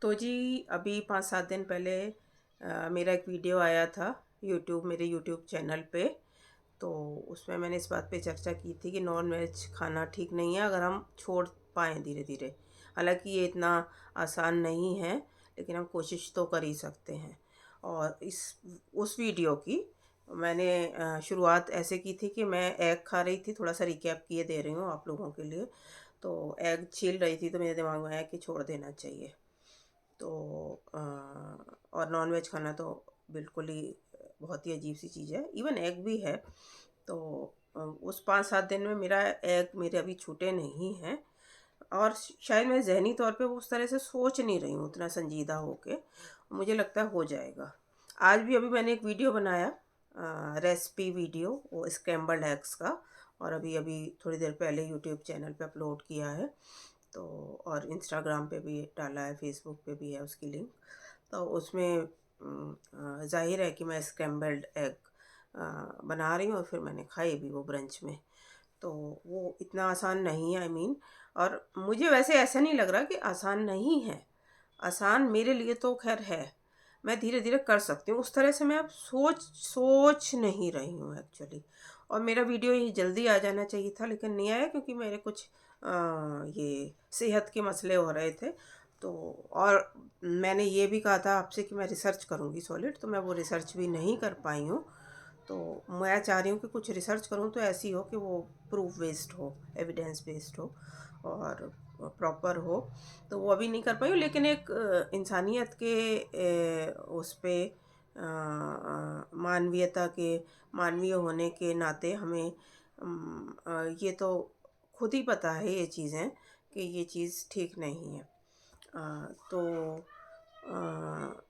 तो जी अभी 5-7 दिन पहले मेरा एक वीडियो आया था मेरे यूट्यूब चैनल पे। तो उसमें मैंने इस बात पे चर्चा की थी कि नॉन वेज खाना ठीक नहीं है अगर हम छोड़ पाएँ धीरे-धीरे। हालाँकि ये इतना आसान नहीं है, लेकिन हम कोशिश तो कर ही सकते हैं। और उस वीडियो की मैंने शुरुआत ऐसे की थी कि मैं एग खा रही थी, थोड़ा-सा रिकैप किए दे रही हूँ आप लोगों के लिए। तो एग छील रही थी तो मेरे दिमाग में आया कि छोड़ देना चाहिए। तो और नॉन-वेज खाना तो बिल्कुल ही बहुत ही अजीब-सी चीज़ है, इवन एग भी है। तो उस 5-7 दिन में मेरा एग मेरे अभी छूटे नहीं हैं और शायद मैं ज़हनी तौर पे वो उस तरह से सोच नहीं रही हूँ उतना संजीदा होके, मुझे लगता है हो जाएगा। आज भी अभी मैंने एक वीडियो बनाया रेसिपी वीडियो वो स्क्रैम्बल्ड एग्स का और अभी-अभी थोड़ी देर पहले यूट्यूब चैनल पे अपलोड किया है। तो और इंस्टाग्राम पे भी डाला है, फ़ेसबुक पे भी है उसकी लिंक। तो उसमें ज़ाहिर है कि मैं स्क्रैम्बल्ड एग बना रही हूँ और फिर मैंने खाए भी वो ब्रंच में। तो वो इतना आसान नहीं है और मुझे वैसे ऐसा नहीं लग रहा कि आसान नहीं है। आसान मेरे लिए तो ख़ैर है। मैं धीरे-धीरे कर सकती हूँ। उस तरह से मैं अब सोच सोच नहीं रही हूँ एक्चुअली। और मेरा वीडियो ये जल्दी आ जाना चाहिए था लेकिन नहीं आया क्योंकि मेरे कुछ ये सेहत के मसले हो रहे थे। तो और मैंने ये भी कहा था आपसे कि मैं रिसर्च करूँगी सॉलिड, तो मैं वो रिसर्च भी नहीं कर पाई हूँ। तो मैं चाह रही हूँ कि कुछ रिसर्च करूँ तो ऐसी हो कि वो प्रूफ बेस्ड हो, एविडेंस बेस्ड हो और प्रॉपर हो। तो वो अभी नहीं कर पाई हूँ लेकिन एक इंसानियत के उस पे मानवीयता के मानवीय होने के नाते हमें ये तो खुद ही पता है ये चीज़ें कि ये चीज़ ठीक नहीं है। तो अ,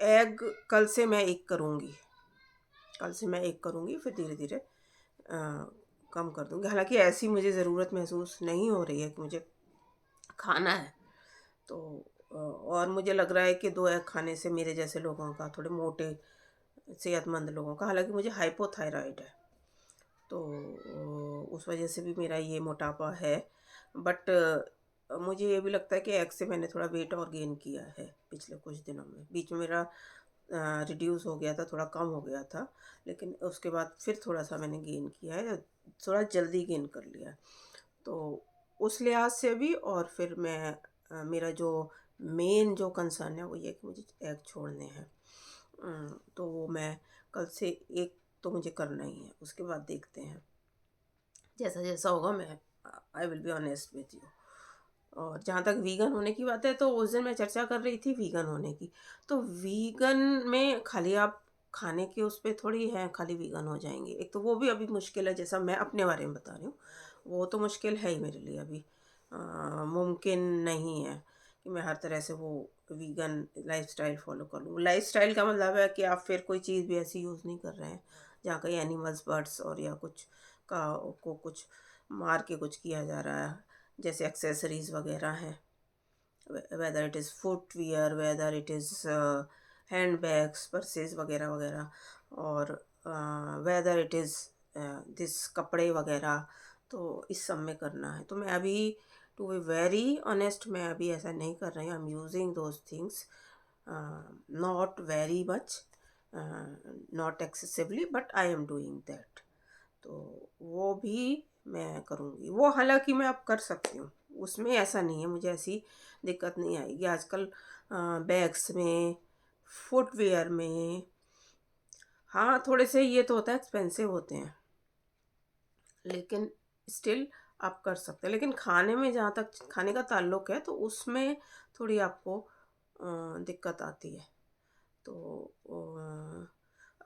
एग कल से मैं एक करूँगी। कल से मैं एक करूँगी फिर धीरे-धीरे कम कर दूँगी। हालाँकि ऐसी मुझे ज़रूरत महसूस नहीं हो रही है कि मुझे खाना है। तो और मुझे लग रहा है कि 2 एग खाने से मेरे जैसे लोगों का, थोड़े मोटे, सेहतमंद लोगों का, हालाँकि मुझे हाइपोथायरॉइड है। तो उस वजह से भी मेरा ये मोटापा है। बट मुझे ये भी लगता है कि एग से मैंने थोड़ा वेट और गेन किया है पिछले कुछ दिनों में। बीच में मेरा रिड्यूस हो गया था, थोड़ा कम हो गया था, लेकिन उसके बाद फिर थोड़ा-सा मैंने गेन किया है, थोड़ा जल्दी गेन कर लिया है। तो उस लिहाज से भी और फिर मेरा जो मेन जो कंसर्न है वो ये है कि मुझे एग छोड़ने हैं। तो वो मैं कल से एक तो मुझे करना ही है, उसके बाद देखते हैं। जैसा-जैसा होगा मैं I will be honest with you. और जहाँ तक वीगन होने की बात है तो उस दिन मैं चर्चा कर रही थी वीगन होने की। तो वीगन में खाली आप खाने के उस पे थोड़ी हैं खाली वीगन हो जाएँगे। एक तो वो भी अभी मुश्किल है जैसा मैं अपने बारे में बता रही हूँ। वो तो मुश्किल है ही मेरे लिए अभी। मुमकिन नहीं है कि मैं हर तरह से वो वीगन लाइफ़स्टाइल फ़ॉलो कर लूँ। लाइफ़स्टाइल का मतलब है कि आप फिर कोई चीज़ भी ऐसी यूज़ नहीं कर रहे हैं, जहाँ कहीं एनिमल्स, बर्ड्स और या कुछ का को कुछ मार के कुछ किया जा रहा है। जैसे एक्सेसरीज़ वग़ैरह हैं, whether it is footwear, whether it is handbags, purses वग़ैरह वग़ैरह और वेदर इट इज़ दिस कपड़े वग़ैरह, तो इस सब में करना है। तो मैं अभी टू बी वेरी ऑनेस्ट मैं अभी ऐसा नहीं कर रही हूँ। I am using those things not very much, not excessively but I am doing that. तो वो भी मैं करूँगी। वो हालाँकि मैं अब कर सकती हूँ, उसमें ऐसा नहीं है, मुझे ऐसी दिक्कत नहीं आएगी। आजकल बैग्स में, फुटवियर में हाँ, थोड़े से ये तो होता है एक्सपेंसिव होते हैं, लेकिन स्टिल आप कर सकते हैं। लेकिन खाने में जहाँ तक खाने का ताल्लुक है, तो उसमें थोड़ी आपको दिक्कत आती है। तो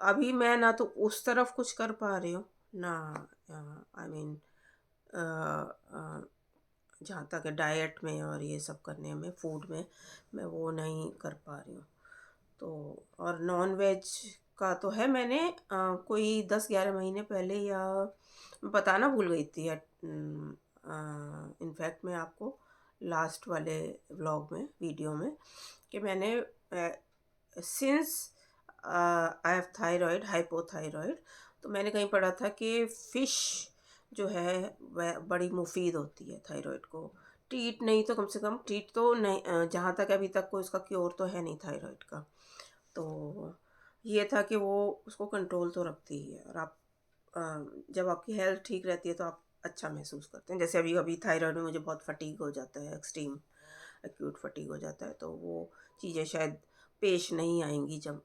अभी मैं ना तो उस तरफ कुछ कर पा रही हूँ, ना आई मीन अ अ, जहाँ तक है डाइट में और ये सब करने में, फूड में, मैं वो नहीं कर पा रही हूँ। तो और नॉन-वेज का तो है मैंने कोई 10-11 महीने पहले या बताना भूल गई थी इनफैक्ट मैं आपको लास्ट वाले व्लॉग में, वीडियो में कि मैंने since I have thyroid, hypothyroid, तो मैंने कहीं पढ़ा था कि फ़िश जो है वह बड़ी मुफ़ीद होती है थायरॉइड को ट्रीट नहीं तो कम से कम ट्रीट तो नहीं, जहाँ तक अभी तक कोई उसका क्योर तो है नहीं थायराइड का। तो ये था कि वो उसको कंट्रोल तो रखती ही है, और आप अ, जब आपकी हेल्थ ठीक रहती है तो आप अच्छा महसूस करते हैं। जैसे अभी अभी थायराइड में मुझे बहुत फटीग हो जाता है, एक्सट्रीम एक्यूट फटीग हो जाता है, तो वो चीज़ें शायद पेश नहीं आएंगी जब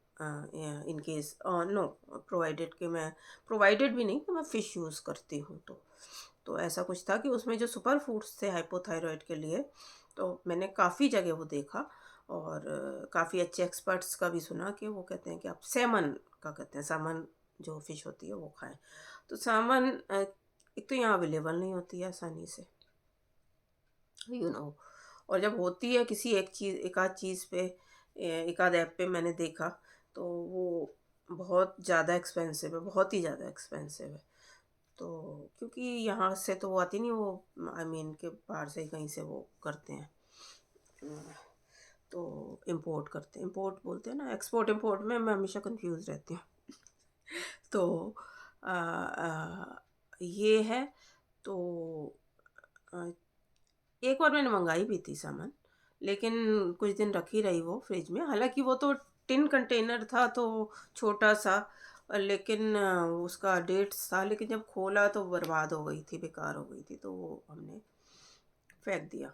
इन केस नो, प्रोवाइडेड कि मैं, प्रोवाइडेड भी नहीं कि मैं फ़िश यूज़ करती हूँ। तो ऐसा कुछ था कि उसमें जो सुपर फूड्स थे हाइपोथायरॉयड के लिए, तो मैंने काफ़ी जगह वो देखा, और काफ़ी अच्छे एक्सपर्ट्स का भी सुना कि वो कहते हैं कि आप सैमन का कहते हैं, सामन जो फ़िश होती है वो खाएं। तो सामन एक तो यहाँ अवेलेबल नहीं होती है आसानी से, और जब होती है किसी एक चीज़, एक आध चीज़ पे, एक आध ऐप पे मैंने देखा, तो वो बहुत ज़्यादा एक्सपेंसिव है, बहुत ही ज़्यादा एक्सपेंसिव है। तो क्योंकि यहाँ से तो वो आती नहीं, वो आई मीन के बाहर से ही कहीं से वो करते हैं, अ, तो इम्पोर्ट करते हैं, इम्पोर्ट बोलते हैं ना, एक्सपोर्ट इम्पोर्ट में मैं हमेशा कंफ्यूज रहती हूँ। तो ये है। तो अ, एक बार मैंने मंगाई भी थी सामान, लेकिन कुछ दिन रखी रही वो फ्रिज में, हालांकि वो तो टिन कंटेनर था तो छोटा सा, लेकिन उसका डेट्स था, लेकिन जब खोला तो बर्बाद हो गई थी, बेकार हो गई थी, तो वो हमने फेंक दिया।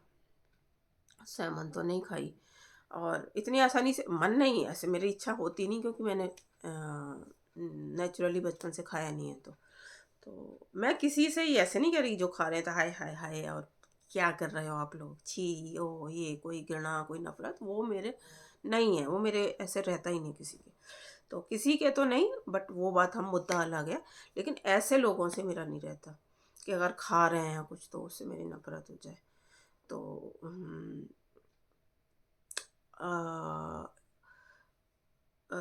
सैमन तो नहीं खाई, और इतनी आसानी से मन नहीं, ऐसे मेरी इच्छा होती नहीं, क्योंकि मैंने नेचुरली बचपन से खाया नहीं है। तो मैं किसी से ही ऐसे नहीं कह रही जो खा रहे थे हाय हाय हाय और क्या कर रहे हो आप लोग, छी ओ, ये कोई घृणा कोई नफरत, वो मेरे नहीं है, वो मेरे ऐसे रहता ही नहीं किसी के। तो किसी के तो नहीं, बट वो बात हम मुद्दा अलग है, लेकिन ऐसे लोगों से मेरा नहीं रहता कि अगर खा रहे हैं कुछ तो उससे मेरी नफरत हो जाए। तो अ, अ,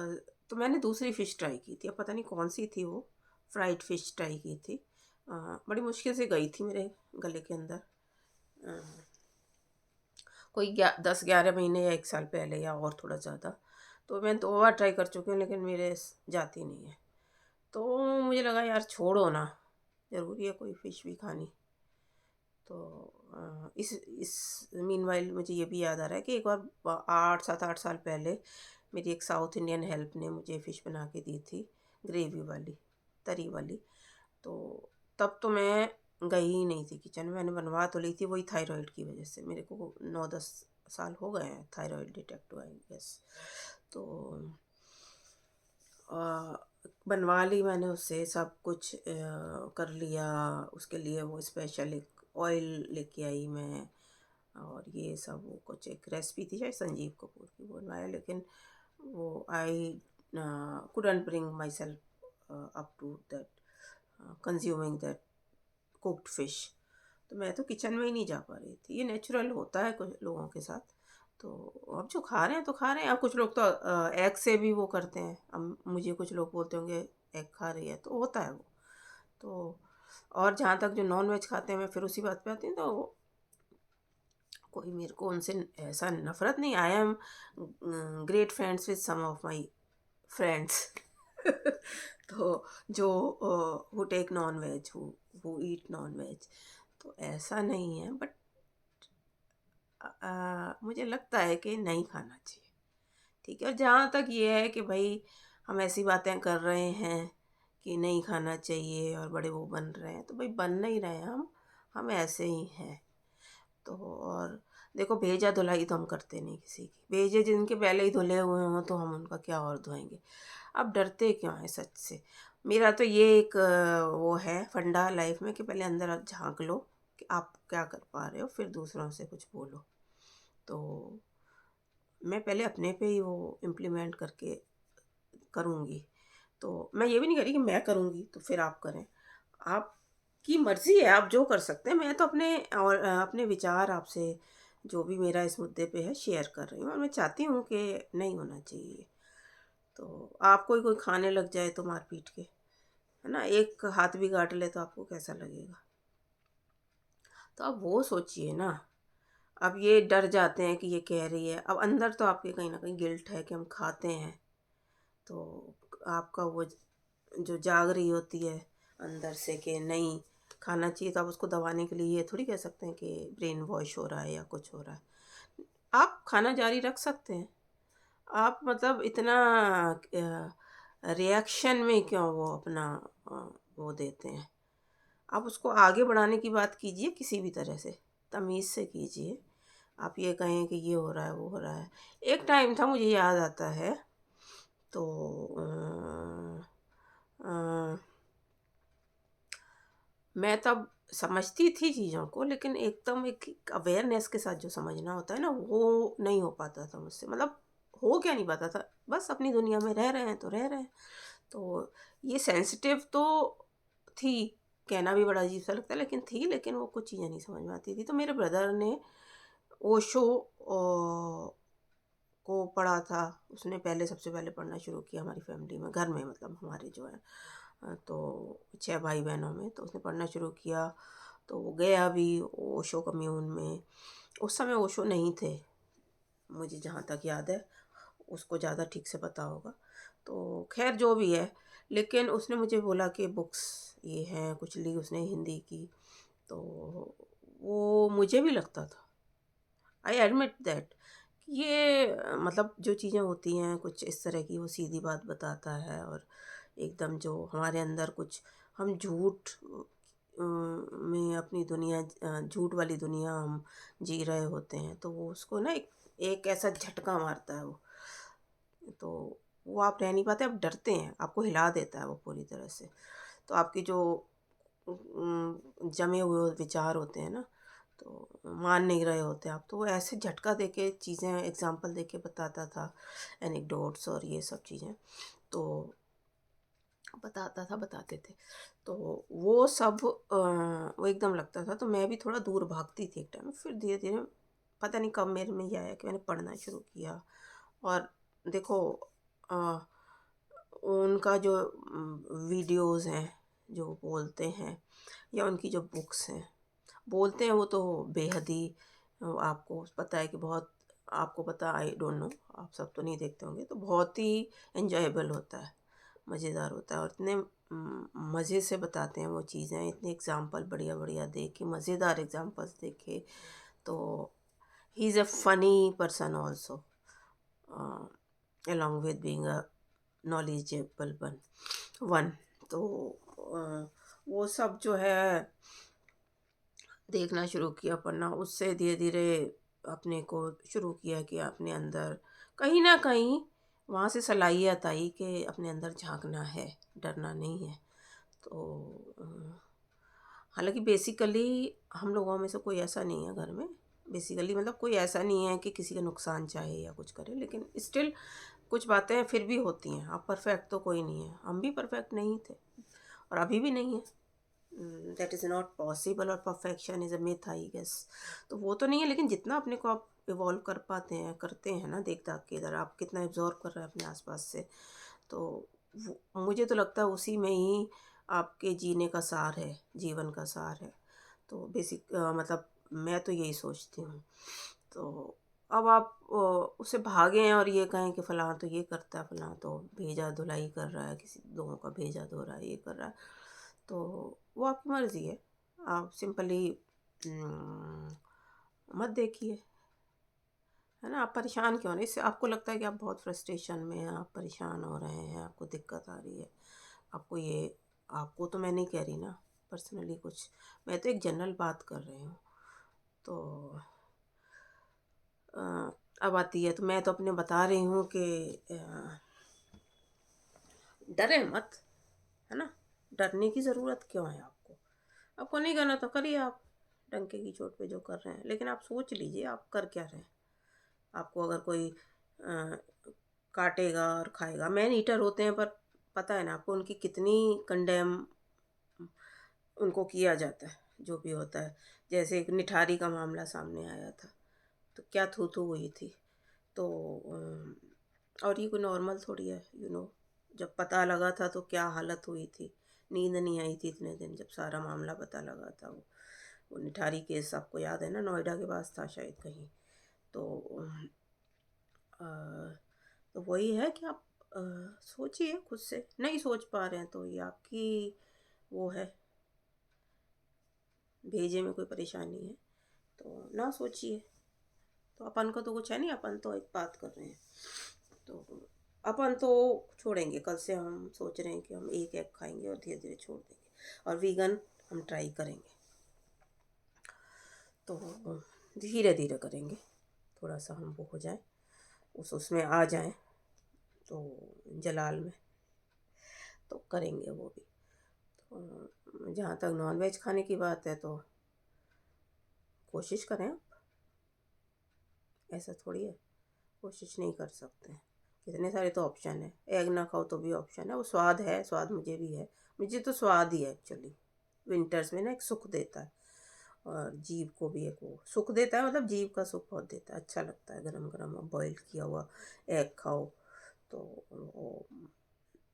तो मैंने दूसरी फ़िश ट्राई की थी, अब पता नहीं कौन सी थी वो, फ्राइड फ़िश ट्राई की थी। बड़ी मुश्किल से गई थी मेरे गले के अंदर, अ, कोई 10-11 महीने या 1 साल पहले, या और थोड़ा ज़्यादा। तो मैं 2 बार ट्राई कर चुकी हूँ, लेकिन मेरे जाती नहीं है। तो मुझे लगा यार छोड़ो ना, ज़रूरी है कोई फ़िश भी खानी। तो इस मीनवाइल मुझे ये भी याद आ रहा है कि एक बार 7-8 साल पहले मेरी एक साउथ इंडियन हेल्प ने मुझे फ़िश बना के दी थी, ग्रेवी वाली, तरी वाली। तो तब तो मैं गई ही नहीं थी किचन में, मैंने बनवा तो ली थी, वही थायराइड की वजह से, मेरे को 9-10 साल हो गए हैं थायराइड डिटेक्ट हुआ, आई गेस। तो अ, बनवा ली मैंने उससे सब कुछ, कर लिया। उसके लिए वो स्पेशल एक ऑयल लेके आई मैं, और ये सब वो कुछ एक रेसिपी थी शायद संजीव कपूर की, वो बनवाया, लेकिन वो आई couldn't bring myself up to that consuming that cooked fish। तो मैं तो किचन में ही नहीं जा पा रही थी। ये नेचुरल होता है कुछ लोगों के साथ। तो अब जो खा रहे हैं तो खा रहे हैं, अब कुछ लोग तो एग से भी वो करते हैं। अब मुझे कुछ लोग बोलते होंगे एग खा रही है, तो होता है वो। तो और जहाँ तक जो नॉन वेज खाते हैं, मैं फिर उसी बात पे आती हूँ, तो कोई मेरे को उनसे ऐसा नफ़रत नहीं। I am great friends with some of my friends. तो जो who take non veg, who eat non veg, तो ऐसा नहीं है, बट मुझे लगता है कि नहीं खाना चाहिए। ठीक है, और जहाँ तक ये है कि भाई हम ऐसी बातें कर रहे हैं कि नहीं खाना चाहिए और बड़े वो बन रहे हैं, तो भाई बन नहीं रहे हैं हम ऐसे ही हैं। तो और देखो, भेजा धुलाई तो हम करते नहीं किसी की, भेजे जिनके पहले ही धुले हुए हों तो हम उनका क्या और धोएंगे। अब डरते क्यों हैं सच से। मेरा तो ये एक वो है फंडा लाइफ में कि पहले अंदर आप झांक लो कि आप क्या कर पा रहे हो, फिर दूसरों से कुछ बोलो। तो मैं पहले अपने पे ही वो इम्प्लीमेंट करके करूँगी। तो मैं ये भी नहीं कह रही कि मैं करूँगी तो फिर आप करें। आपकी मर्ज़ी है, आप जो कर सकते हैं। मैं तो अपने और अपने विचार आपसे, जो भी मेरा इस मुद्दे पे है, शेयर कर रही हूँ, और मैं चाहती हूँ कि नहीं होना चाहिए। तो आपको ही कोई खाने लग जाए तो मार पीट के, है ना? एक हाथ भी काट ले तो आपको कैसा लगेगा? तो आप वो सोचिए ना। अब ये डर जाते हैं कि ये कह रही है, अब अंदर तो आपके कहीं न कहीं गिल्ट है कि हम खाते हैं। तो आपका वो जो जाग रही होती है अंदर से कि नहीं, खाना चाहिए तो आप उसको दबाने के लिए ये थोड़ी कह सकते हैं कि ब्रेन वॉश हो रहा है या कुछ हो रहा है। आप खाना जारी रख सकते हैं। आप मतलब इतना रिएक्शन में क्यों वो अपना अ, वो देते हैं। आप उसको आगे बढ़ाने की बात कीजिए किसी भी तरह से, तमीज़ से कीजिए। आप ये कहें कि ये हो रहा है, वो हो रहा है। एक टाइम था मुझे याद आता है, तो अ, मैं तब समझती थी चीज़ों को, लेकिन एकदम एक अवेयरनेस के साथ जो समझना होता है ना, वो नहीं हो पाता था मुझसे। मतलब हो क्या नहीं पाता था, बस अपनी दुनिया में रह रहे हैं तो रह रहे हैं। तो ये सेंसिटिव तो थी, कहना भी बड़ा अजीब सा लगता है लेकिन थी, लेकिन वो कुछ चीज़ें नहीं समझ में आती थी। तो मेरे ब्रदर ने ओशो को पढ़ा था। उसने पहले सबसे पहले पढ़ना शुरू किया हमारी फैमिली में, घर में, मतलब हमारे जो है तो 6 भाई बहनों में। तो उसने पढ़ना शुरू किया, तो वो गया भी ओशो कम्यून में। उस समय ओशो नहीं थे, मुझे जहाँ तक याद है, उसको ज़्यादा ठीक से पता होगा। तो खैर जो भी है, लेकिन उसने मुझे बोला कि बुक्स ये हैं, कुछ ली उसने हिंदी की। तो वो मुझे भी लगता था, आई एडमिट दैट, ये मतलब जो चीज़ें होती हैं कुछ इस तरह की, वो सीधी बात बताता है। और एकदम जो हमारे अंदर कुछ, हम झूठ में अपनी दुनिया, झूठ वाली दुनिया हम जी रहे होते हैं, तो वो उसको ना एक ऐसा झटका मारता है वो। तो वो आप रह नहीं पाते, आप डरते हैं, आपको हिला देता है वो पूरी तरह से। तो आपकी जो जमे हुए विचार होते हैं ना, तो मान नहीं रहे होते आप, तो वो ऐसे झटका देके चीज़ें एग्जांपल देके बताता था, एनेक्डोट्स और ये सब चीज़ें। तो बताता था, बताते थे। तो वो सब वो एकदम लगता था, तो मैं भी थोड़ा दूर भागती थी एक टाइम। फिर धीरे धीरे पता नहीं कब मेरे में ये आया कि मैंने पढ़ना शुरू किया। और देखो, अ, उनका जो वीडियोस हैं, जो बोलते हैं, या उनकी जो बुक्स हैं, बोलते हैं वो तो बेहद ही आपको पता है कि बहुत, आपको पता, आई डोंट नो, आप सब तो नहीं देखते होंगे, तो बहुत ही एन्जॉयबल होता है, मज़ेदार होता है। और इतने मज़े से बताते हैं वो चीज़ें, इतने एग्ज़ाम्पल बढ़िया बढ़िया दे के, मज़ेदार एग्ज़ाम्पल्स देखे। तो he is a funny person also, along with being a knowledgeable one। तो वो सब जो है देखना शुरू किया, पढ़ना, उससे धीरे धीरे अपने को शुरू किया कि अपने अंदर कहीं ना कहीं वहाँ से सलाहियत आई कि अपने अंदर झांकना है, डरना नहीं है। तो हालांकि बेसिकली हम लोगों में से कोई ऐसा नहीं है घर में, बेसिकली मतलब कोई ऐसा नहीं है कि किसी का नुकसान चाहे या कुछ करे, लेकिन स्टिल कुछ बातें फिर भी होती हैं। आप परफेक्ट तो कोई नहीं है, हम भी परफेक्ट नहीं थे और अभी भी नहीं है। दैट इज़ नॉट पॉसिबल, और perfection is a myth I guess. तो वो तो नहीं है, लेकिन जितना अपने को आप इवॉल्व कर पाते हैं, करते हैं ना, देख दाख के इधर आप कितना एब्जॉर्व कर रहे हैं अपने आसपास से, तो मुझे तो लगता है उसी में ही आपके जीने का सार है, जीवन का सार है। तो बेसिक मतलब मैं तो यही सोचती हूँ। तो अब आप उससे भागें और ये कहें कि फ़लाँ तो ये करता है, फ़लाँ तो भेजा धुलाई कर रहा है, किसी लोगों का भेजा धो रहा है, ये कर रहा है, तो वो आपकी मर्ज़ी है। आप सिंपली मत देखिए, है ना? आप परेशान क्यों नहीं? इससे आपको लगता है कि आप बहुत फ्रस्ट्रेशन में हैं, आप परेशान हो रहे हैं, आपको दिक्कत आ रही है, आपको ये, आपको तो मैं नहीं कह रही ना पर्सनली कुछ, मैं तो एक जनरल बात कर रही हूँ। तो अ, अब आती है, तो मैं तो अपने बता रही हूँ कि डरे मत, है ना? डरने की ज़रूरत क्यों है आपको? आपको नहीं करना तो करिए आप, डंके की चोट पे जो कर रहे हैं, लेकिन आप सोच लीजिए आप कर क्या रहे हैं। आपको अगर कोई अ, काटेगा और खाएगा, मैन ईटर होते हैं, पर पता है ना आपको उनकी कितनी कंडेम उनको किया जाता है, जो भी होता है। जैसे एक निठारी का मामला सामने आया था, तो क्या थू-थू हुई थी। तो और ये कोई नॉर्मल थोड़ी है, जब पता लगा था तो क्या हालत हुई थी। नींद नहीं आई थी इतने दिन, जब सारा मामला पता लगा था। वो निठारी केस आपको याद है ना, नोएडा के पास था शायद कहीं। तो अ, तो वही है कि आप सोचिए खुद से, नहीं सोच पा रहे हैं तो ये आपकी वो है, भेजे में कोई परेशानी है तो ना सोचिए। तो अपन को तो कुछ है नहीं, अपन तो एक बात कर रहे हैं। तो अपन तो छोड़ेंगे, कल से हम सोच रहे हैं कि हम एक एग खाएंगे और धीरे धीरे छोड़ देंगे, और वीगन हम ट्राई करेंगे। तो धीरे धीरे करेंगे, थोड़ा सा हम वो हो जाए, उसमें आ जाए तो जलाल में, तो करेंगे वो भी। तो जहाँ तक नॉन वेज खाने की बात है तो कोशिश करें आप, ऐसा थोड़ी है कोशिश नहीं कर सकते हैं। कितने सारे तो ऑप्शन है, एग ना खाओ तो भी ऑप्शन है। वो स्वाद है, स्वाद मुझे भी है, मुझे तो स्वाद ही है एक्चुअली। विंटर्स में ना एक सुख देता है, और जीभ को भी एक वो सुख देता है, मतलब जीभ का सुख बहुत देता है। अच्छा लगता है गरम गरम बॉईल किया हुआ एग खाओ तो वो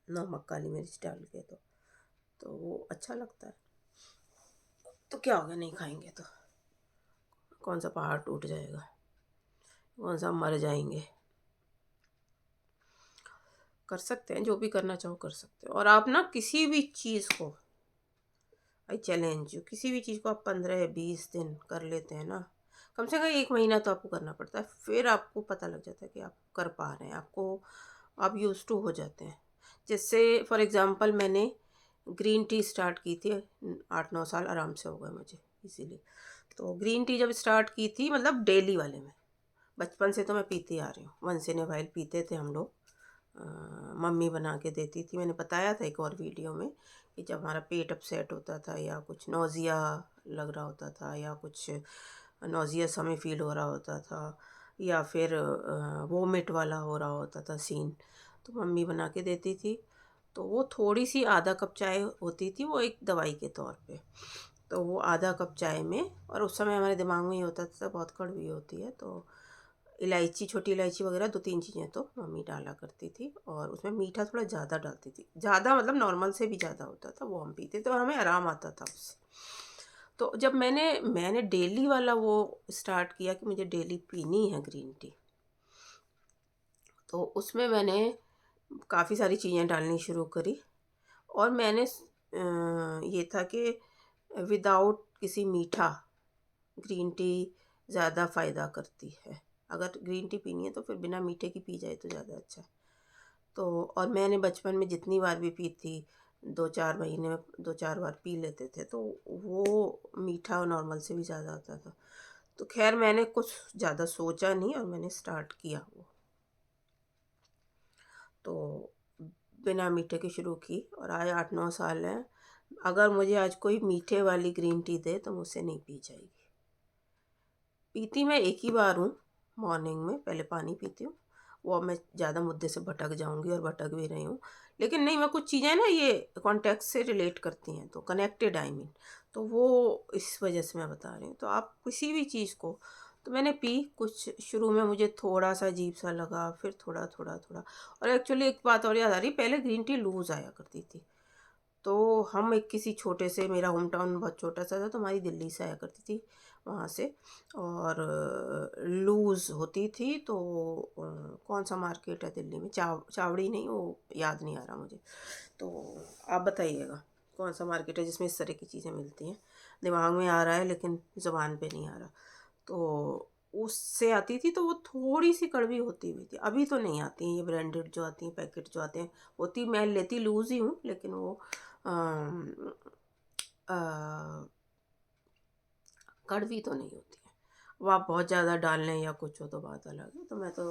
नमक काली मिर्च डाल के, तो वो अच्छा लगता है। तो क्या हो गया, नहीं खाएंगे तो कौन सा पहाड़ टूट जाएगा, कौन सा मर जाएंगे। कर सकते हैं, जो भी करना चाहो कर सकते हो। और आप ना किसी भी चीज़ को, आई चैलेंज यू, किसी भी चीज़ को आप 15 या 20 दिन कर लेते हैं ना, कम से कम 1 महीना तो आपको करना पड़ता है, फिर आपको पता लग जाता है कि आप कर पा रहे हैं, आपको आप यूज टू हो जाते हैं। जैसे फॉर एग्ज़ाम्पल मैंने ग्रीन टी स्टार्ट की थी, 8-9 साल आराम से हो गए मुझे इसीलिए। तो ग्रीन टी जब स्टार्ट की थी, मतलब डेली वाले में, बचपन से तो मैं पीती आ रही हूँ, वंस इन ए वाइल पीते थे हम लोग। मम्मी बना के देती थी। मैंने बताया था एक और वीडियो में कि जब हमारा पेट अपसेट होता था, या कुछ नौजिया लग रहा होता था, या कुछ नौजियस हमें फील हो रहा होता था, या फिर वोमिट वाला हो रहा होता था सीन, तो मम्मी बना के देती थी। तो वो थोड़ी सी आधा कप चाय होती थी, वो एक दवाई के तौर पे। तो वो आधा कप चाय में, और उस समय हमारे दिमाग में ही होता था बहुत कड़वी होती है, तो इलायची, छोटी इलायची वगैरह 2-3 चीज़ें तो मम्मी डाला करती थी, और उसमें मीठा थोड़ा ज़्यादा डालती थी, ज़्यादा मतलब नॉर्मल से भी ज़्यादा होता था, वो हम पीते थे और हमें आराम आता था उससे। तो जब मैंने डेली वाला वो स्टार्ट किया कि मुझे डेली पीनी है ग्रीन टी, तो उसमें मैंने काफ़ी सारी चीज़ें डालनी शुरू करी। और मैंने ये था कि विदाउट किसी मीठा ग्रीन टी ज़्यादा फ़ायदा करती है। अगर ग्रीन टी पीनी है तो फिर बिना मीठे की पी जाए तो ज़्यादा अच्छा है। तो और मैंने बचपन में जितनी बार भी पी थी, 2-4 महीने में 2-4 बार पी लेते थे, तो वो मीठा नॉर्मल से भी ज़्यादा आता था। तो खैर मैंने कुछ ज़्यादा सोचा नहीं और मैंने स्टार्ट किया वो। तो बिना मीठे की शुरू की, और आज 8-9 साल हैं। अगर मुझे आज कोई मीठे वाली ग्रीन टी दे तो मुझसे नहीं पी जाएगी। पीती मैं एक ही बार हूँ, मॉर्निंग में पहले पानी पीती हूँ, वो अब मैं ज़्यादा मुद्दे से भटक जाऊँगी और भटक भी रही हूँ। लेकिन नहीं, मैं कुछ चीज़ें ना ये कॉन्टेक्स्ट से रिलेट करती हैं, तो कनेक्टेड आई मीन, तो वो इस वजह से मैं बता रही हूँ। तो आप किसी भी चीज़ को, तो मैंने पी, कुछ शुरू में मुझे थोड़ा सा अजीब सा लगा, फिर थोड़ा थोड़ा थोड़ा। और एक्चुअली एक बात और याद आ रही, पहले ग्रीन टी लूज़ आया करती थी। तो हम एक किसी छोटे से, मेरा होम टाउन बहुत छोटा सा था, तो हमारी दिल्ली से आया करती थी वहाँ से, और लूज़ होती थी। तो कौन सा मार्केट है दिल्ली में, चावड़ी नहीं, वो याद नहीं आ रहा मुझे। तो आप बताइएगा कौन सा मार्केट है जिसमें इस तरह की चीज़ें मिलती हैं। दिमाग में आ रहा है लेकिन ज़ुबान पे नहीं आ रहा। तो उससे आती थी, तो वो थोड़ी सी कड़वी होती हुई थी। अभी तो नहीं आती हैं ये ब्रांडेड जो आती हैं, पैकेट जो आते हैं, होती, मैं लेती लूज़ ही हूँ, लेकिन वो अम, अ, कड़वी तो नहीं होती है। वो आप बहुत ज़्यादा डाल लें या कुछ हो तो बात अलग है। तो मैं तो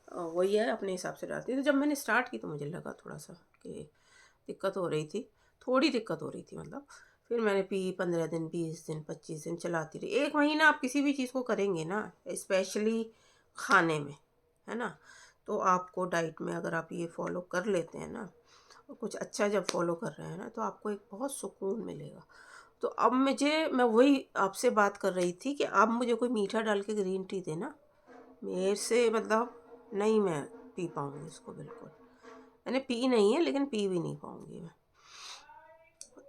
वही है, अपने हिसाब से डालती। तो जब मैंने स्टार्ट की तो मुझे लगा थोड़ा सा कि दिक्कत हो रही थी, थोड़ी दिक्कत हो रही थी मतलब। फिर मैंने पी, 15 दिन, 20 दिन, 25 दिन चलाती रही। 1 महीना आप किसी भी चीज़ को करेंगे ना, स्पेशली खाने में, है ना, तो आपको डाइट में अगर आप ये फॉलो कर लेते हैं ना, और कुछ अच्छा जब फॉलो कर रहे हैं ना, तो आपको एक बहुत सुकून मिलेगा। तो अब मैं वही आपसे बात कर रही थी कि अब मुझे कोई मीठा डाल के ग्रीन टी देना, मेरे से मतलब नहीं, मैं पी पाऊँगी इसको बिल्कुल। मैंने पी नहीं है, लेकिन पी भी नहीं पाऊँगी मैं।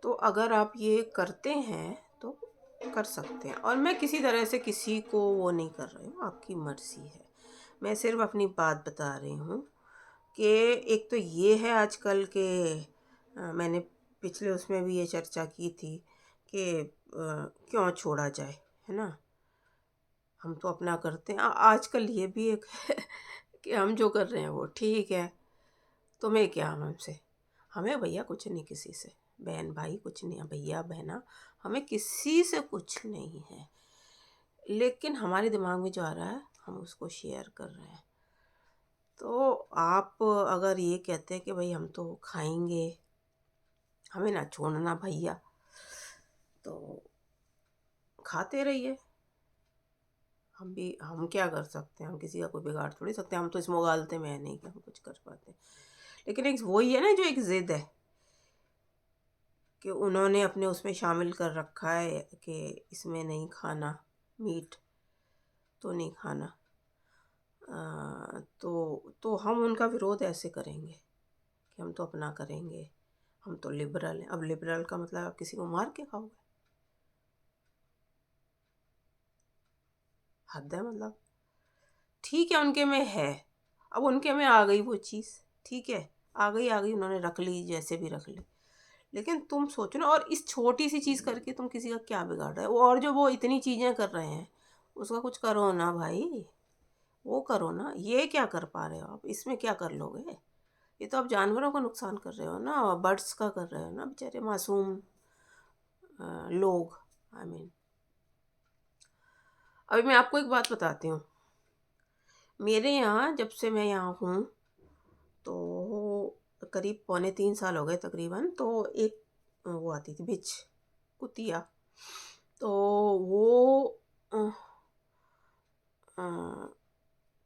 तो अगर आप ये करते हैं तो कर सकते हैं, और मैं किसी तरह से किसी को वो नहीं कर रही हूँ, आपकी मर्ज़ी है। मैं सिर्फ अपनी बात बता रही हूँ कि एक तो ये है आजकल के, मैंने पिछले उसमें भी ये चर्चा की थी कि क्यों छोड़ा जाए, है ना। हम तो अपना करते हैं। आजकल ये भी एक है कि हम जो कर रहे हैं वो ठीक है, तुम्हें क्या, हमसे, हमें भैया कुछ नहीं किसी से, बहन भाई कुछ नहीं है, भैया बहना हमें किसी से कुछ नहीं है, लेकिन हमारे दिमाग में जो आ रहा है हम उसको शेयर कर रहे हैं। तो आप अगर ये कहते हैं कि भाई हम तो खाएंगे, हमें ना छोड़ना भैया, तो खाते रहिए। हम क्या कर सकते हैं, हम किसी का कोई बिगाड़ थोड़ी सकते हैं, हम तो इस मुगालते में है नहीं कि हम कुछ कर पाते। लेकिन एक वही है ना जो एक ज़िद है कि उन्होंने अपने उसमें शामिल कर रखा है कि इसमें नहीं खाना, मीट तो नहीं खाना। तो हम उनका विरोध ऐसे करेंगे कि हम तो अपना करेंगे, हम तो लिबरल हैं। अब लिबरल का मतलब आप किसी को मार के खाओगे, हद है मतलब। ठीक है उनके में है, अब उनके में आ गई वो चीज़, ठीक है, आ गई उन्होंने रख ली, जैसे भी रख ली। लेकिन तुम सोचो ना, और इस छोटी सी चीज़ करके तुम किसी का क्या बिगाड़ रहे हो, और जो वो इतनी चीज़ें कर रहे हैं उसका कुछ करो ना भाई, वो करो ना। ये क्या कर पा रहे हो आप, इसमें क्या कर लोगे। ये तो आप जानवरों का नुकसान कर रहे हो ना, बर्ड्स का कर रहे हो ना, बेचारे मासूम लोग। आई मीन, अभी मैं आपको एक बात बताती हूँ। मेरे यहाँ जब से मैं यहाँ हूँ तो करीब 3.25 साल हो गए तकरीबन। तो एक वो आती थी बिच, कुतिया, तो वो अ, अ,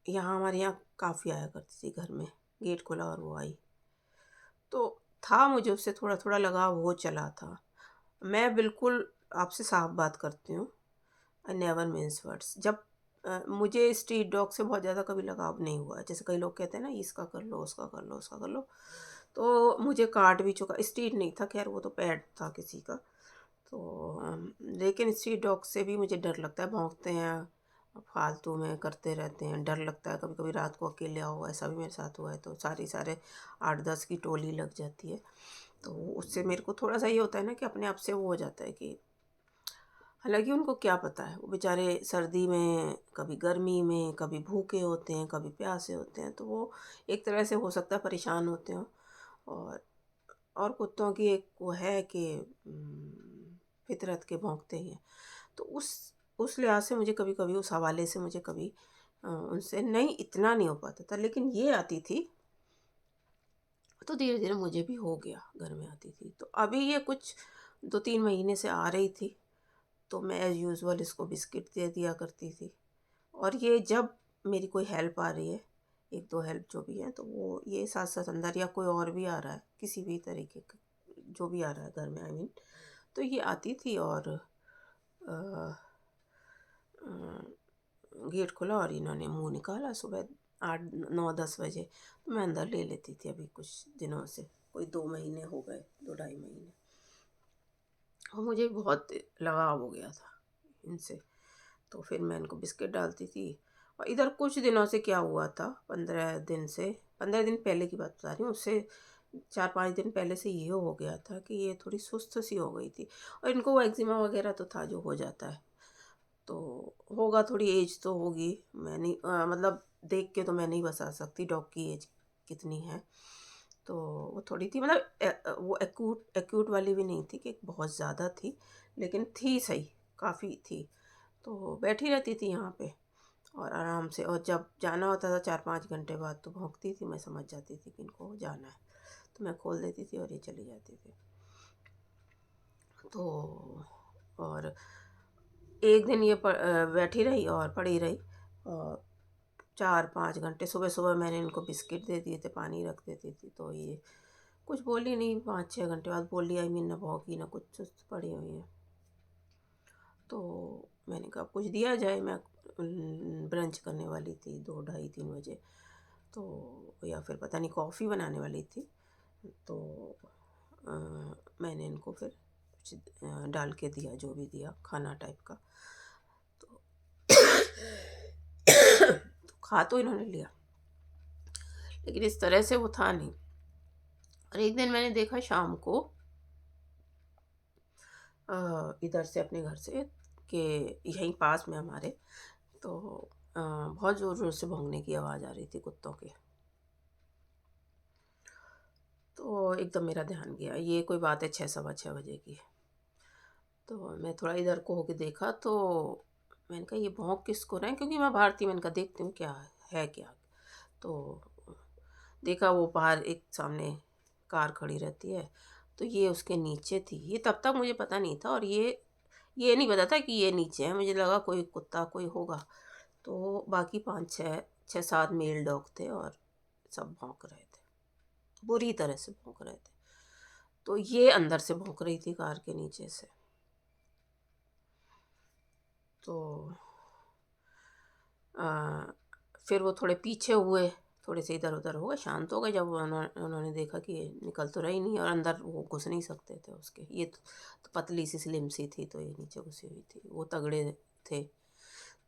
यहाँ हमारे यहाँ काफ़ी आया करती थी घर में, गेट खोला और वो आई। तो था मुझे उससे थोड़ा थोड़ा लगाव हो चला था। मैं बिल्कुल आपसे साफ बात करती हूँ, आई नेवर मीन्स वर्ड्स। जब मुझे स्ट्रीट डॉग से बहुत ज़्यादा कभी लगाव नहीं हुआ। जैसे कई लोग कहते हैं ना, इसका कर लो, उसका कर लो, उसका कर लो, तो मुझे काट भी चुका। स्ट्रीट नहीं था, खैर वो तो पेट था किसी का। तो लेकिन स्ट्रीट डॉग से भी मुझे डर लगता है, भौंकते हैं, फालतू में करते रहते हैं, डर लगता है। कभी कभी रात को अकेले आओ, ऐसा भी मेरे साथ हुआ है, तो सारे 8-10 की टोली लग जाती है। तो उससे मेरे को थोड़ा सा ये होता है ना कि अपने आप से वो हो जाता है कि, हालांकि उनको क्या पता है, वो बेचारे सर्दी में, कभी गर्मी में, कभी भूखे होते हैं, कभी प्यासे होते हैं, तो वो एक तरह से हो सकता है परेशान होते हो। और कुत्तों की एक वो है कि फितरत के भौंकते ही हैं। तो उस लिहाज से मुझे कभी कभी, उस हवाले से मुझे कभी उनसे नहीं, इतना नहीं हो पाता था। लेकिन ये आती थी तो धीरे धीरे मुझे भी हो गया, घर में आती थी। तो अभी ये कुछ 2-3 महीने से आ रही थी, तो मैं एज़ यूजुअल इसको बिस्किट दे दिया करती थी। और ये जब मेरी कोई हेल्प आ रही है, 1-2 हेल्प जो भी है, तो वो ये साथ साथ अंदर, या कोई और भी आ रहा है किसी भी तरीके का, जो भी आ रहा है घर में, आई मीन, तो ये आती थी और अ, गेट खोला और इन्होंने मुंह निकाला सुबह 8-9-10 बजे। तो मैं अंदर ले लेती थी। अभी कुछ दिनों से, कोई 2 महीने हो गए, 2-2.5 महीने, और मुझे बहुत लगाव हो गया था इनसे। तो फिर मैं इनको बिस्किट डालती थी। और इधर कुछ दिनों से क्या हुआ था, 15 दिन पहले की बात बता रही हूँ, उससे 4-5 दिन पहले से ये हो गया था कि ये थोड़ी सुस्त सी हो गई थी। और इनको वो एक्जिमा वगैरह तो था, जो हो जाता है, तो होगा, थोड़ी एज तो होगी। मैं नहीं मतलब देख के तो मैं नहीं बता सकती डॉग की एज कितनी है। तो वो थोड़ी थी, मतलब वो एक्यूट वाली भी नहीं थी कि बहुत ज़्यादा थी, लेकिन थी सही, काफ़ी थी। तो बैठी रहती थी यहाँ पे और आराम से, और जब जाना होता था 4-5 घंटे बाद तो भौंकती थी। मैं समझ जाती थी कि इनको जाना है, तो मैं खोल देती थी और ये चली जाती थी। तो और एक दिन ये बैठी रही और पड़ी रही, और 4-5 घंटे, सुबह सुबह मैंने इनको बिस्किट दे दिए थे, पानी रख देती थी, तो ये कुछ बोली नहीं। 5-6 घंटे बाद बोली, आई मीन, ना भौंकी ना कुछ, सुस्त पड़ी हुई है। तो मैंने कहा कुछ दिया जाए। मैं ब्रंच करने वाली थी 2-2:30-3 बजे, तो या फिर पता नहीं कॉफ़ी बनाने वाली थी। तो अ, मैंने इनको फिर कुछ डाल के दिया, जो भी दिया, खाना टाइप का। तो तो खा तो इन्होंने लिया, लेकिन इस तरह से वो था नहीं। और एक दिन मैंने देखा शाम को इधर से अपने घर से कि यहीं पास में हमारे, तो बहुत ज़ोर ज़ोर से भौंकने की आवाज़ आ रही थी कुत्तों की। तो एकदम मेरा ध्यान गया, ये कोई बात है 6 सवा 6 बजे की। तो मैं थोड़ा इधर को होके देखा, तो मैंने कहा ये भौंक किसको रहे हैं, क्योंकि मैं बाहर थी, मैंने कहा देखती हूँ क्या है क्या। तो देखा वो बाहर एक सामने कार खड़ी रहती है, तो ये उसके नीचे थी। ये तब तक मुझे पता नहीं था, और ये नहीं पता था कि ये नीचे है। मुझे लगा कोई कुत्ता कोई होगा। तो बाकी 5 6 6 7 मेल डॉग थे, और सब भौंक रहे थे, बुरी तरह से भौंक रहे थे। तो ये अंदर से भौंक रही थी कार के नीचे से। तो आ, फिर वो थोड़े पीछे हुए, थोड़े से इधर उधर हो गए, शांत हो गए जब उन्होंने देखा कि ये निकल तो रही नहीं, और अंदर वो घुस नहीं सकते थे उसके। ये तो पतली सी स्लिम सी थी, तो ये नीचे घुसी हुई थी, वो तगड़े थे।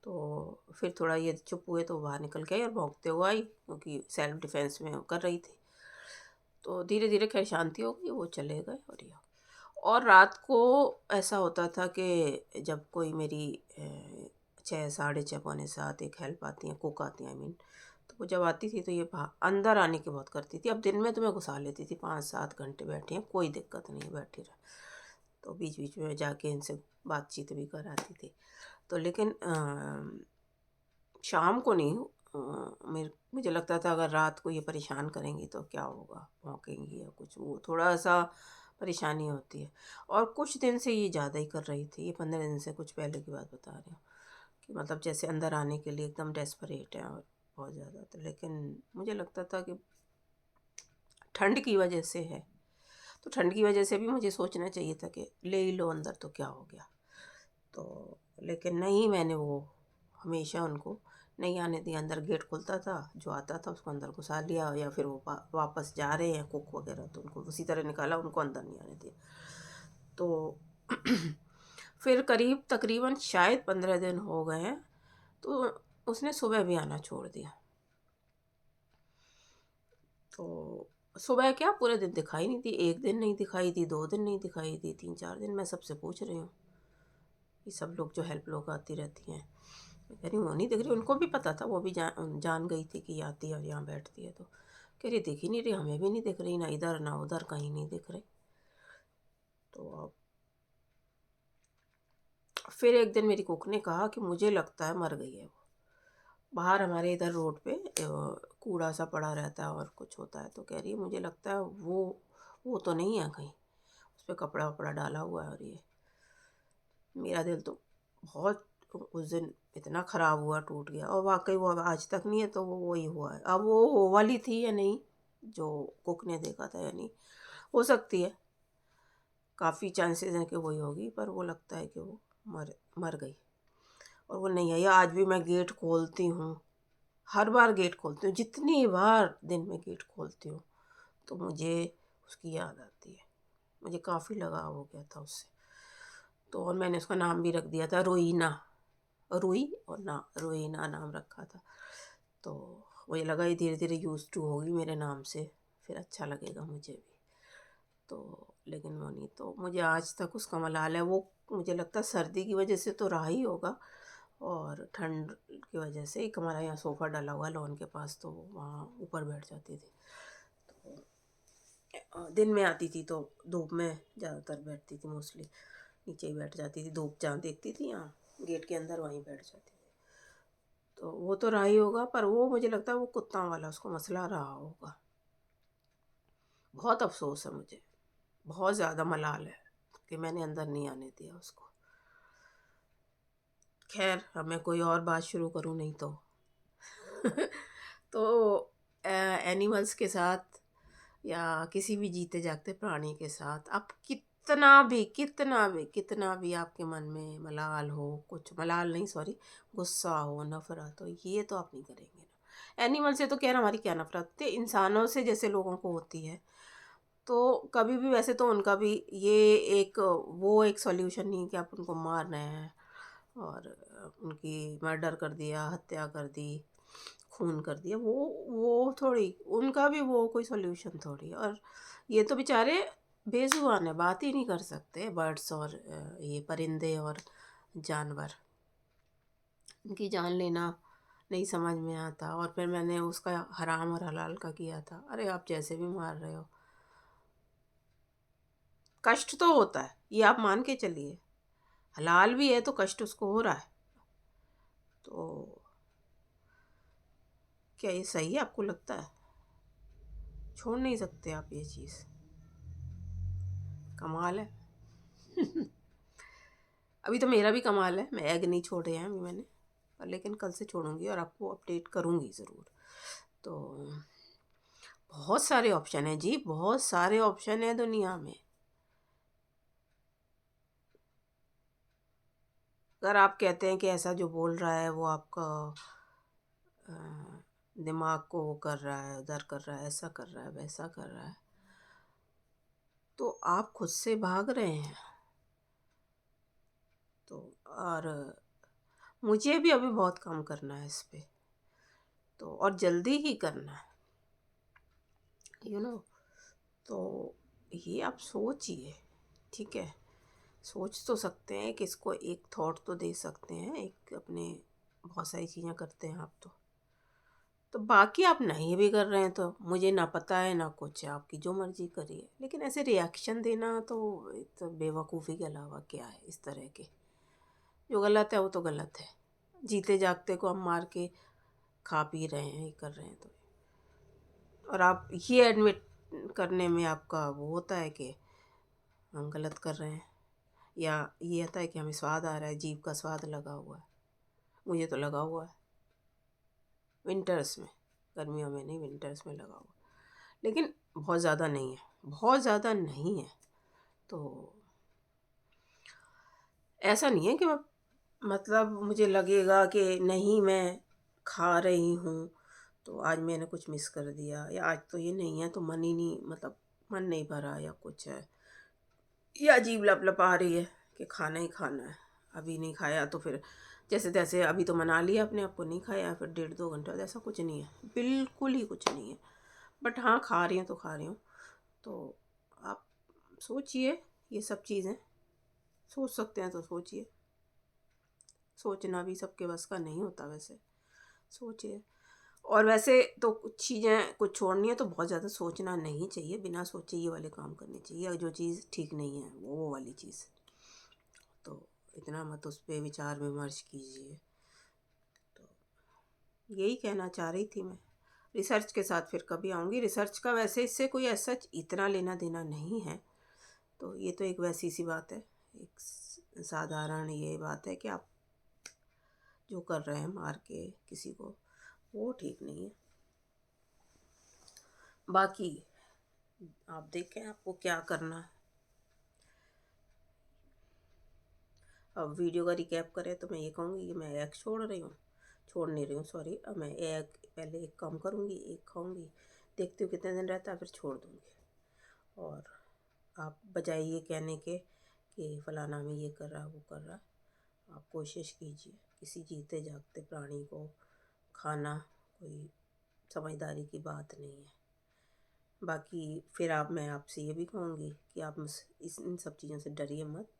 तो फिर थोड़ा ये चुप हुए, तो बाहर निकल के आई और भौंकते हुए आई, क्योंकि सेल्फ डिफेंस में कर रही थी। तो धीरे धीरे खैर शांति हो गई, वो चले गए। और रात को ऐसा होता था कि जब कोई मेरी 6 साढ़े 6 पौने 7 एक हेल्प आती हैं, कुक आती हैं, आई मीन, तो वो जब आती थी तो ये अंदर आने की बहुत करती थी। अब दिन में तो मैं घुसा लेती थी, 5 7 घंटे बैठी हैं, कोई दिक्कत नहीं है, बैठी रहे। तो बीच बीच में जाके इनसे बातचीत भी कराती थी। तो लेकिन शाम को नहीं। मुझे लगता था अगर रात को ये परेशान करेंगी तो क्या होगा, भौंकेंगी या कुछ, वो थोड़ा सा परेशानी होती है। और कुछ दिन से ये ज़्यादा ही कर रही थी, ये 15 दिन से, कुछ पहले की बात बता रही हूँ, कि मतलब जैसे अंदर आने के लिए एकदम डेस्परेट है, और बहुत ज़्यादा। तो लेकिन मुझे लगता था कि ठंड की वजह से है, तो ठंड की वजह से भी मुझे सोचना चाहिए था कि ले ही लो अंदर तो क्या हो गया। तो लेकिन नहीं, मैंने वो हमेशा उनको नहीं आने दिया। अंदर गेट खुलता था, जो आता था उसको अंदर घुसा लिया, या फिर वो वापस जा रहे हैं कुक वगैरह, तो उनको उसी तरह निकाला, उनको अंदर नहीं आने दिया। तो फिर करीब तकरीबन शायद 15 दिन हो गए हैं, तो उसने सुबह भी आना छोड़ दिया। तो सुबह क्या, पूरे दिन दिखाई नहीं दी, एक दिन नहीं दिखाई दी, 2 दिन नहीं दिखाई दी, 3 4 दिन। मैं सबसे पूछ रही हूँ, ये सब लोग जो हेल्प लोग आती रहती हैं, मैं कह रही हूँ वो नहीं दिख रही। उनको भी पता था, वो भी जान गई थी कि ये आती है और यहाँ बैठती है। तो कह रही दिख ही नहीं रही, हमें भी नहीं दिख रही, ना इधर ना उधर, कहीं नहीं दिख रही। तो अब फिर एक दिन मेरी कुक ने कहा कि मुझे लगता है मर गई है वो। बाहर हमारे इधर रोड पे कूड़ा सा पड़ा रहता है और कुछ होता है, तो कह रही है मुझे लगता है वो तो नहीं है कहीं, उस पर कपड़ा वपड़ा डाला हुआ है। और ये मेरा दिल तो बहुत उस दिन इतना ख़राब हुआ, टूट गया। और वाकई वो अब आज तक नहीं है, तो वो वही हुआ है। अब वो वाली थी या नहीं, जो कुक ने देखा था या नहीं, हो सकती है, काफ़ी चांसेस हैं कि वही होगी, पर वो लगता है कि वो मर मर गई। और वो नहीं आई। आज भी मैं गेट खोलती हूँ, हर बार गेट खोलती हूँ, जितनी बार दिन में गेट खोलती हूँ, तो मुझे उसकी याद आती है। मुझे काफ़ी लगाव हो गया था उससे। तो और मैंने उसका नाम भी रख दिया था रोईना, रुई और ना रोईना नाम रखा था। तो मुझे लगा ये धीरे धीरे यूज़ टू होगी मेरे नाम से, फिर अच्छा लगेगा मुझे भी। तो लेकिन वो नहीं, तो मुझे आज तक उसका मलाल है। वो मुझे लगता है सर्दी की वजह से तो रहा ही होगा, और ठंड की वजह से। एक हमारा यहाँ सोफ़ा डला हुआ है लॉन के पास, तो वहाँ ऊपर बैठ जाती थी। तो दिन में आती थी तो धूप में ज़्यादातर बैठती थी, मोस्टली नीचे ही बैठ जाती थी। धूप जहाँ देखती थी यहाँ गेट के अंदर, वहीं बैठ जाती थी। तो वो तो रहा ही होगा, पर वो मुझे लगता है वो कुत्ताओं वाला उसको मसला रहा होगा। बहुत अफसोस है मुझे, बहुत ज़्यादा मलाल है कि मैंने अंदर नहीं आने दिया उसको। खैर अब मैं कोई और बात शुरू करूँ नहीं तो तो एनिमल्स के साथ या किसी भी जीते जागते प्राणी के साथ आप कितना भी आपके मन में मलाल हो, कुछ मलाल नहीं सॉरी, गुस्सा हो, नफरत हो, ये तो आप नहीं करेंगे ना। एनिमल से तो खैर हमारी क्या नफरत होती है, इंसानों से जैसे लोगों को होती है। तो कभी भी वैसे तो उनका भी ये एक वो एक सॉल्यूशन नहीं कि आप उनको मार रहे हैं और उनकी मर्डर कर दिया, हत्या कर दी, खून कर दिया, वो थोड़ी, उनका भी वो कोई सॉल्यूशन थोड़ी। और ये तो बेचारे बेजुबान है, बात ही नहीं कर सकते बर्ड्स और ये परिंदे और जानवर। इनकी जान लेना नहीं समझ में आता। और फिर मैंने उसका हराम और हलाल का किया था। अरे आप जैसे भी मार रहे हो, कष्ट तो होता है, ये आप मान के चलिए। हलाल भी है तो कष्ट उसको हो रहा है। तो क्या ये सही है आपको लगता है? छोड़ नहीं सकते आप ये चीज़? कमाल है। अभी तो मेरा भी कमाल है, मैं एग नहीं छोड़े हैं अभी मैंने, पर लेकिन कल से छोड़ूंगी और आपको अपडेट करूंगी ज़रूर। तो बहुत सारे ऑप्शन हैं जी, बहुत सारे ऑप्शन हैं दुनिया में। अगर आप कहते हैं कि ऐसा जो बोल रहा है वो आपका अ, दिमाग को वो कर रहा है, उधर कर रहा है, ऐसा कर रहा है, वैसा कर रहा है, तो आप खुद से भाग रहे हैं। तो और मुझे भी अभी बहुत काम करना है इस पे, तो और जल्दी ही करना है, तो ये आप सोचिए। ठीक है, सोच तो सकते हैं कि इसको एक थॉट तो दे सकते हैं, एक अपने बहुत सारी चीज़ें करते हैं आप। तो बाकी आप नहीं भी कर रहे हैं तो मुझे ना पता है ना कुछ है, आपकी जो मर्ज़ी करिए। लेकिन ऐसे रिएक्शन देना तो एक तो बेवकूफ़ी के अलावा क्या है इस तरह के। जो गलत है वो तो गलत है। जीते जागते को हम मार के खा पी रहे हैं, ये कर रहे हैं तो। और आप ये एडमिट करने में आपका वो होता है कि हम गलत कर रहे हैं, या ये होता है कि हमें स्वाद आ रहा है, जीभ का स्वाद लगा हुआ है। मुझे तो लगा हुआ है विंटर्स में, गर्मियों में नहीं, विंटर्स में लगा हुआ। लेकिन बहुत ज़्यादा नहीं है, बहुत ज़्यादा नहीं है। तो ऐसा नहीं है कि मतलब मुझे लगेगा कि नहीं मैं खा रही हूँ तो आज मैंने कुछ मिस कर दिया, या आज तो ये नहीं है तो मन ही नहीं, मतलब मन नहीं भरा या कुछ है, या अजीब लपलप आ रही है कि खाना ही खाना है। अभी नहीं खाया तो फिर जैसे तैसे अभी तो मना लिया अपने आप को, नहीं खाया फिर 1.5-2 घंटे बाद, ऐसा कुछ नहीं है, बिल्कुल ही कुछ नहीं है। बट हाँ, खा रही हूँ तो खा रही हूँ। तो आप सोचिए ये सब चीज़ें, सोच सकते हैं तो सोचिए। सोचना भी सबके बस का नहीं होता वैसे, सोचिए। और वैसे तो कुछ चीज़ें कुछ छोड़नी है तो बहुत ज़्यादा सोचना नहीं चाहिए, बिना सोचे ये वाले काम करने चाहिए। और जो चीज़ ठीक नहीं है वो वाली चीज़, तो इतना मत उस पर विचार विमर्श कीजिए। तो यही कहना चाह रही थी मैं। रिसर्च के साथ फिर कभी आऊँगी। रिसर्च का वैसे इससे कोई ऐसा इतना लेना देना नहीं है। तो ये तो एक वैसी सी बात है, एक साधारण ये बात है कि आप जो कर रहे हैं मार के किसी को, वो ठीक नहीं है। बाकी आप देखें आपको क्या करना है। अब वीडियो का रिकैप करें तो मैं ये कहूँगी कि मैं एग छोड़ नहीं रही हूँ, सॉरी। अब मैं एग पहले एक कम करूँगी, एक खाऊँगी, देखती हूँ कितने दिन रहता है, फिर छोड़ दूँगी। और आप बजाय ये कहने के कि फ़लाना में ये कर रहा वो कर रहा, आप कोशिश कीजिए। किसी जीते जागते प्राणी को खाना कोई समझदारी की बात नहीं है। बाकी फिर मैं आपसे ये भी कहूँगी कि आप इन सब चीज़ों से डरिए मत।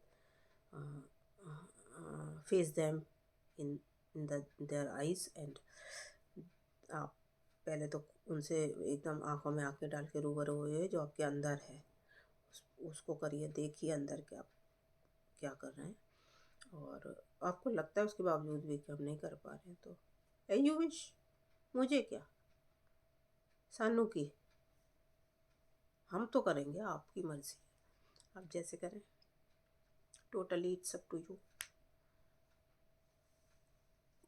Face them in their eyes and आप पहले तो उनसे एकदम आंखों में आंखें डाल के रूबरू हुए जो आपके अंदर है, उसको करिए, देखिए अंदर क्या क्या कर रहे हैं। और आपको लगता है उसके बावजूद भी कि हम नहीं कर पा रहे हैं तो यू विश, मुझे क्या, सानू की, हम तो करेंगे, आपकी मर्ज़ी, आप जैसे करें। Totally it's up to you.